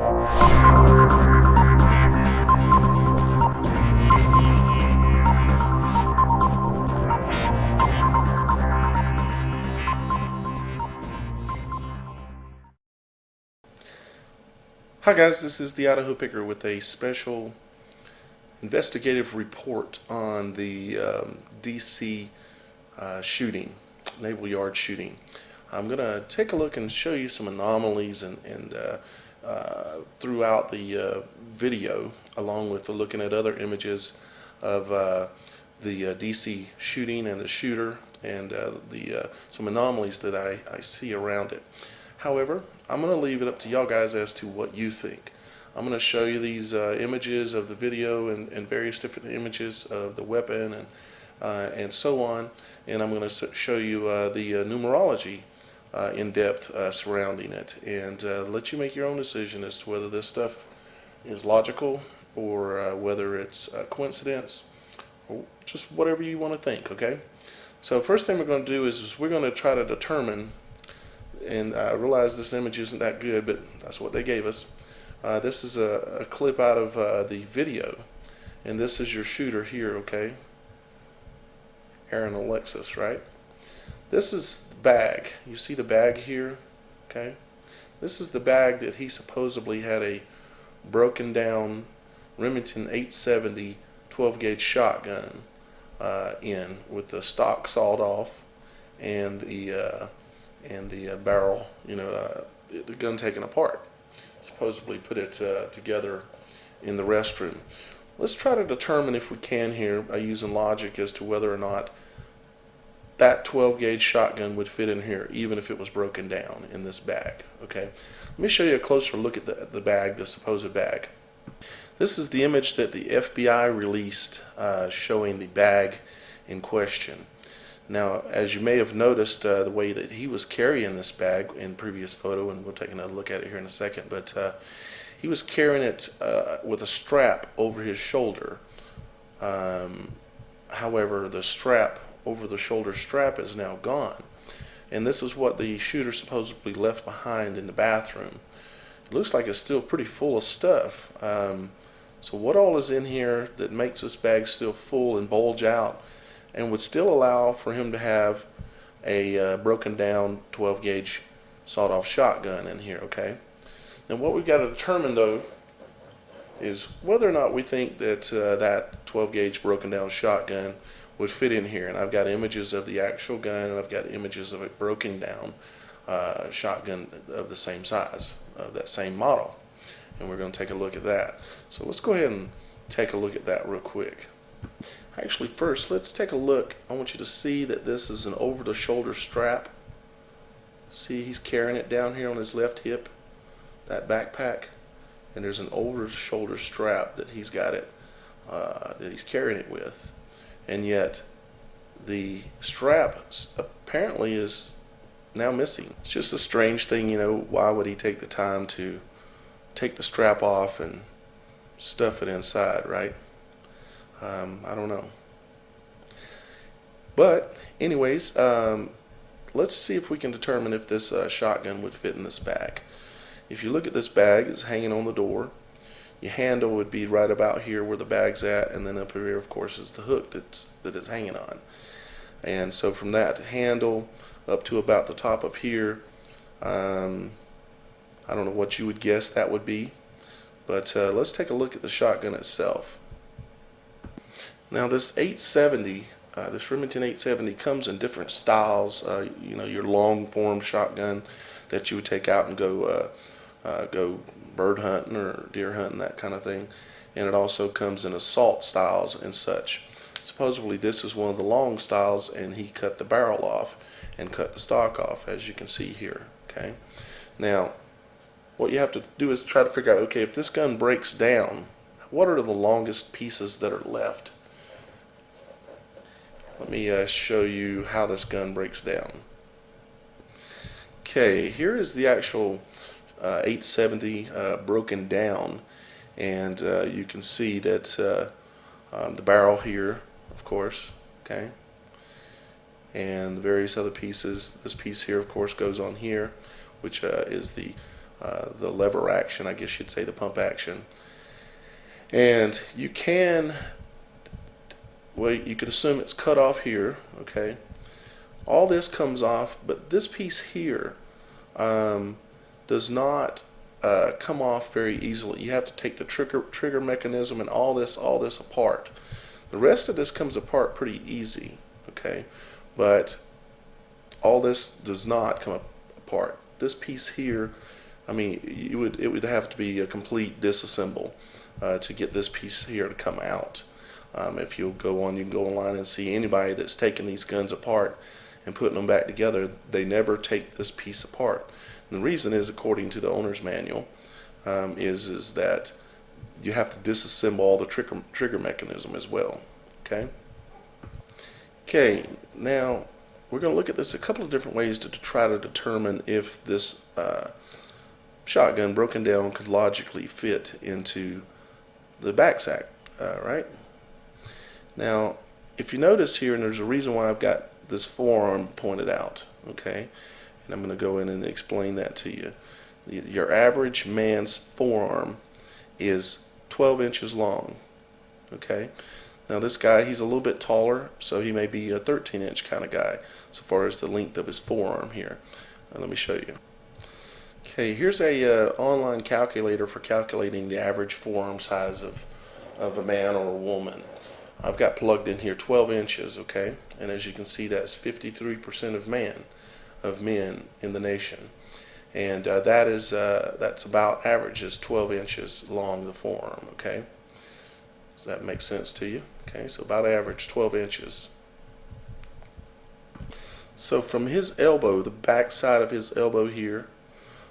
Hi guys, this is the Idaho Picker with a special investigative report on the DC shooting, Naval Yard shooting. I'm going to take a look and show you some anomalies and throughout the video, along with looking at other images of the DC shooting and the shooter and some anomalies that I see around it. However, I'm going to leave it up to y'all guys as to what you think. I'm going to show you these images of the video and various different images of the weapon and so on, and I'm going to show you the numerology in depth surrounding it, and let you make your own decision as to whether this stuff is logical or whether it's a coincidence or just whatever you want to think. Okay, so first thing we're going to do is we're going to try to determine, and I realize this image isn't that good, but that's what they gave us. This is a clip out of the video, and this is your shooter here, okay? Aaron Alexis, right? This is the bag. You see the bag here, okay? This is the bag that he supposedly had a broken down Remington 870 12 gauge shotgun in, with the stock sawed off and the barrel, the gun taken apart. Supposedly put it together in the restroom. Let's try to determine, if we can here, by using logic, as to whether or not that 12 gauge shotgun would fit in here, even if it was broken down in this bag. Okay, let me show you a closer look at the bag, the supposed bag. This is the image that the FBI released showing the bag in question. Now, as you may have noticed, the way that he was carrying this bag in previous photo, and we'll take another look at it here in a second, but he was carrying it with a strap over his shoulder. However, the strap over the shoulder strap is now gone, and this is what the shooter supposedly left behind in the bathroom. It looks like it's still pretty full of stuff. So what all is in here that makes this bag still full and bulge out, and would still allow for him to have a broken down 12 gauge sawed off shotgun in here? Okay, and what we've got to determine, though, is whether or not we think that that 12 gauge broken down shotgun would fit in here. And I've got images of the actual gun, and I've got images of a broken down shotgun of the same size, of that same model, and we're going to take a look at that. So let's go ahead and take a look at that real quick. Actually, first, let's take a look. I want you to see that this is an over-the-shoulder strap. See, he's carrying it down here on his left hip, that backpack, and there's an over-the-shoulder strap that he's got it, that he's carrying it with, and yet the strap apparently is now missing. It's just a strange thing, why would he take the time to take the strap off and stuff it inside, right? I don't know. But anyways, let's see if we can determine if this shotgun would fit in this bag. If you look at this bag, it's hanging on the door. Your handle would be right about here where the bag's at, and then up here, of course, is the hook that it's hanging on. And so from that handle up to about the top of here, I don't know what you would guess that would be, but let's take a look at the shotgun itself. Now, this 870, this Remington 870 comes in different styles. Your long form shotgun that you would take out and go bird hunting or deer hunting, that kind of thing. And it also comes in assault styles and such. Supposedly this is one of the long styles, and he cut the barrel off and cut the stock off, as you can see here. Okay. Now, what you have to do is try to figure out, okay, if this gun breaks down, what are the longest pieces that are left? Let me show you how this gun breaks down. Okay, here is the actual 870 broken down, and you can see that the barrel here, of course, okay, and the various other pieces. This piece here, of course, goes on here, which is the the lever action, I guess you'd say, the pump action. And you can, well, you could assume it's cut off here, okay? All this comes off, but this piece here does not come off very easily. You have to take the trigger mechanism and all this apart. The rest of this comes apart pretty easy, okay? But all this does not come apart. This piece here, I mean, it would have to be a complete disassemble to get this piece here to come out. If you'll go on, you can go online and see anybody that's taken these guns apart and putting them back together. They never take this piece apart. And the reason is, according to the owner's manual, is that you have to disassemble all the trigger mechanism as well. Okay, now we're going to look at this a couple of different ways to try to determine if this shotgun broken down could logically fit into the backsack, right? Now, if you notice here, and there's a reason why I've got this forearm pointed out, okay, and I'm going to go in and explain that to you. Your average man's forearm is 12 inches long, okay? Now this guy, he's a little bit taller, so he may be a 13-inch kind of guy so far as the length of his forearm here. Let me show you. Okay, here's a online calculator for calculating the average forearm size of a man or a woman. I've got plugged in here 12 inches, okay? And as you can see, that's 53% of men in the nation. And that's about average is 12 inches long, the forearm, okay? Does that make sense to you? Okay, so about average 12 inches. So from his elbow, the back side of his elbow here,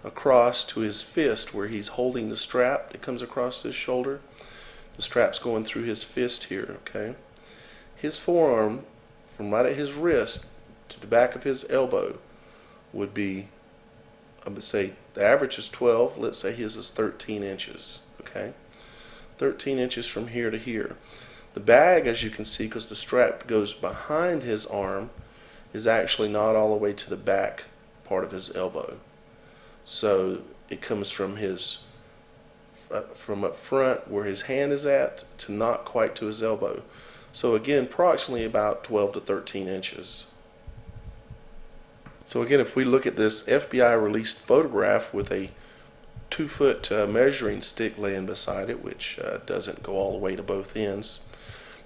across to his fist where he's holding the strap that comes across his shoulder, the strap's going through his fist here, okay? His forearm, from right at his wrist to the back of his elbow, would be, I would say, the average is 12. Let's say his is 13 inches, okay? 13 inches from here to here. The bag, as you can see, because the strap goes behind his arm, is actually not all the way to the back part of his elbow. So it comes from his from up front where his hand is at to not quite to his elbow. So again, approximately about 12 to 13 inches. So again, if we look at this FBI released photograph with a 2-foot measuring stick laying beside it, which doesn't go all the way to both ends,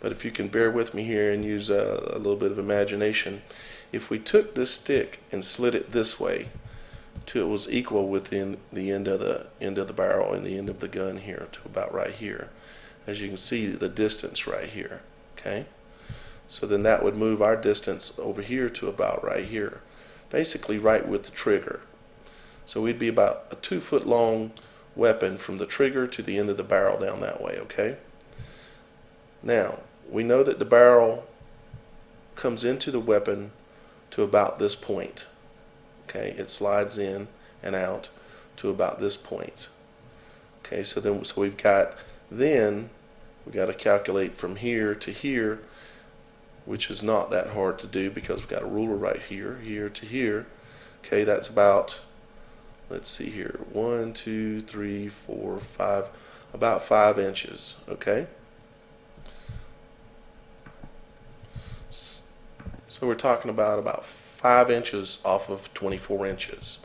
but if you can bear with me here and use a little bit of imagination, if we took this stick and slid it this way till it was equal within the end of the barrel and the end of the gun here to about right here, as you can see the distance right here, okay? So then that would move our distance over here to about right here, basically right with the trigger. So we'd be about a 2-foot long weapon from the trigger to the end of the barrel down that way, okay? Now, we know that the barrel comes into the weapon to about this point, okay? It slides in and out to about this point, okay? So we've got, then we got to calculate from here to here, which is not that hard to do because we've got a ruler right here, here to here, okay? That's about, let's see here, 1, 2, 3, 4, 5, about 5 inches, okay? So we're talking about 5 inches off of 24 inches.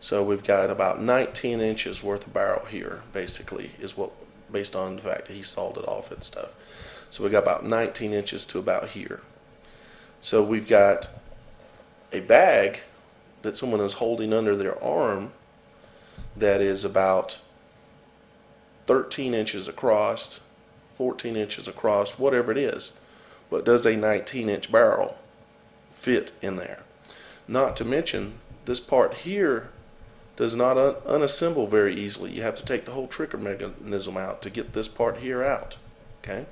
So we've got about 19 inches worth of barrel here, basically, is what, based on the fact that he sawed it off and stuff. So we got about 19 inches to about here. So we've got a bag that someone is holding under their arm that is about 13 inches across, 14 inches across, whatever it is. But does a 19-inch barrel fit in there? Not to mention, this part here does not unassemble very easily. You have to take the whole trigger mechanism out to get this part here out, okay?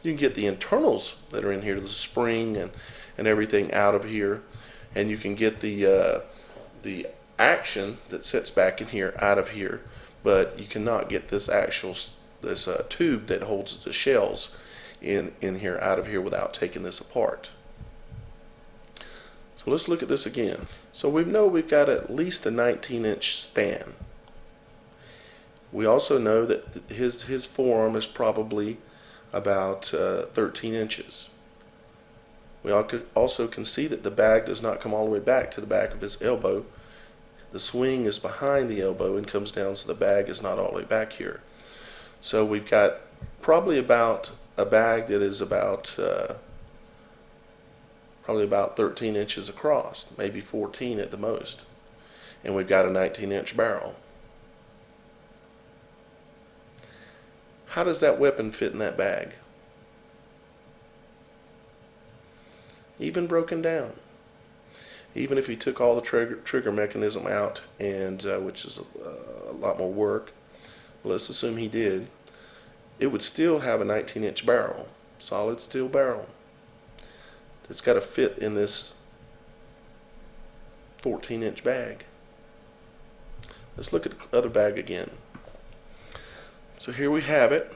You can get the internals that are in here, the spring and everything out of here, and you can get the action that sits back in here out of here, but you cannot get this tube that holds the shells in here out of here without taking this apart. So let's look at this again. So we know we've got at least a 19-inch span. We also know that his forearm is probably about 13 inches. We also can see that the bag does not come all the way back to the back of his elbow. The swing is behind the elbow and comes down, so the bag is not all the way back here. So we've got probably about a bag that is about probably about 13 inches across, maybe 14 at the most. And we've got a 19-inch barrel. How does that weapon fit in that bag? Even broken down. Even if he took all the trigger mechanism out, and which is a lot more work, let's assume he did, it would still have a 19-inch barrel, solid steel barrel. It's got to fit in this 14-inch bag. Let's look at the other bag again. So here we have it,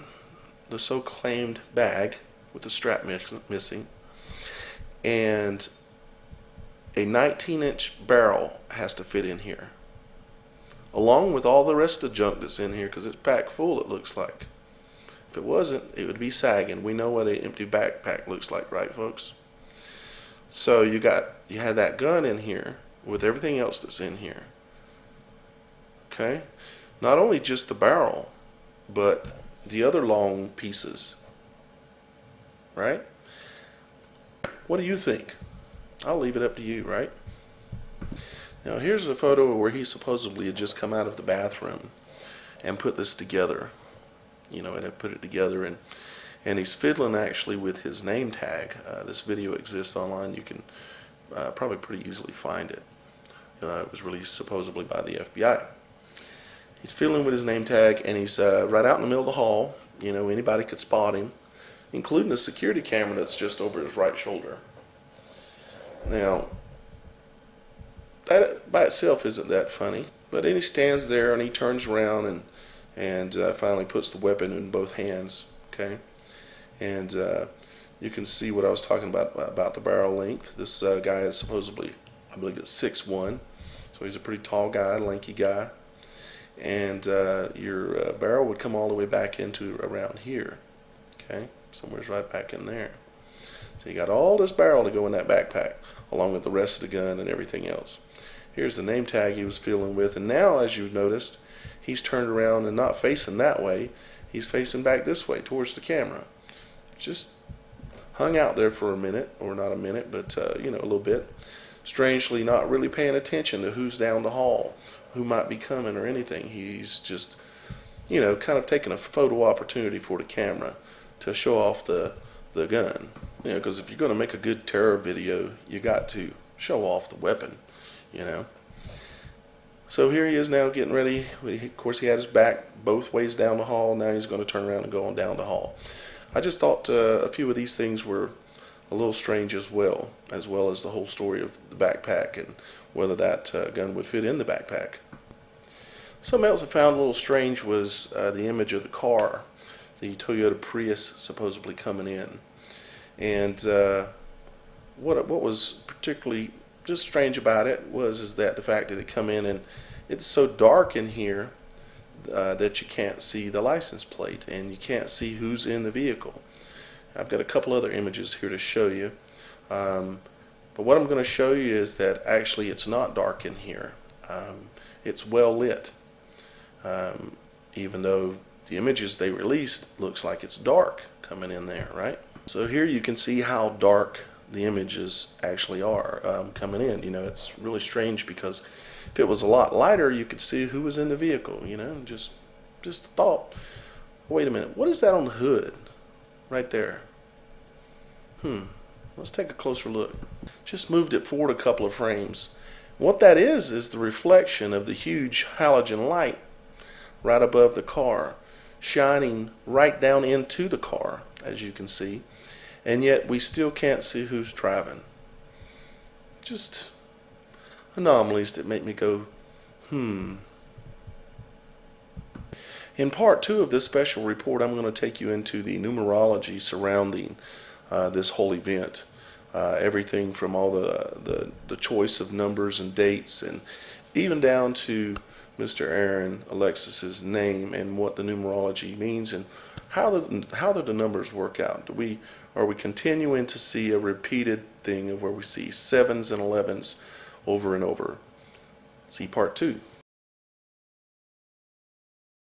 the so-claimed bag with the strap missing, and a 19-inch barrel has to fit in here, along with all the rest of the junk that's in here, because it's packed full, it looks like. If it wasn't, it would be sagging. We know what an empty backpack looks like, right, folks? So you had that gun in here with everything else that's in here. Okay? Not only just the barrel, but the other long pieces. Right? What do you think? I'll leave it up to you, right? Now here's a photo where he supposedly had just come out of the bathroom and put this together. You know, and had put it together, and he's fiddling actually with his name tag. This video exists online. You can probably pretty easily find it. It was released supposedly by the FBI. He's fiddling with his name tag, and he's right out in the middle of the hall. You know, anybody could spot him, including a security camera that's just over his right shoulder. Now, that by itself isn't that funny, but then he stands there and he turns around and finally puts the weapon in both hands. Okay, and you can see what I was talking about the barrel length. This guy is supposedly, I believe it's 6'1", so he's a pretty tall guy, lanky guy, and your barrel would come all the way back into around here. Okay, somewhere's right back in there. So you got all this barrel to go in that backpack, along with the rest of the gun and everything else. Here's the name tag he was fiddling with, and now, as you've noticed, he's turned around and not facing that way. He's facing back this way towards the camera. Just hung out there for a minute, or not a minute, but you know, a little bit. Strangely, not really paying attention to who's down the hall, who might be coming or anything. He's just, you know, kind of taking a photo opportunity for the camera to show off the gun. You know, because if you're going to make a good terror video, you got to show off the weapon, you know. So here he is now getting ready. Of course, he had his back both ways down the hall. Now he's going to turn around and go on down the hall. I just thought a few of these things were a little strange as well as the whole story of the backpack and whether that gun would fit in the backpack. Something else I found a little strange was the image of the car, the Toyota Prius supposedly coming in. And what was particularly just strange about it is that the fact that it come in and it's so dark in here that you can't see the license plate and you can't see who's in the vehicle. I've got a couple other images here to show you, but what I'm going to show you is that actually it's not dark in here. It's well lit, even though the images they released looks like it's dark coming in there, right? So here you can see how dark the images actually are coming in. You know, it's really strange because if it was a lot lighter, you could see who was in the vehicle. You know, just a thought. Wait a minute, what is that on the hood right there? Let's take a closer look. Just moved it forward a couple of frames. What that is the reflection of the huge halogen light right above the car, shining right down into the car, as you can see. And yet we still can't see who's driving. Just anomalies that make me go, In part 2 of this special report, I'm going to take you into the numerology surrounding this whole event. everything from all the choice of numbers and dates, and even down to Mr. Aaron Alexis's name and what the numerology means, and how do the numbers work out? Are we continuing to see a repeated thing of where we see 7s and 11s over and over? See part 2.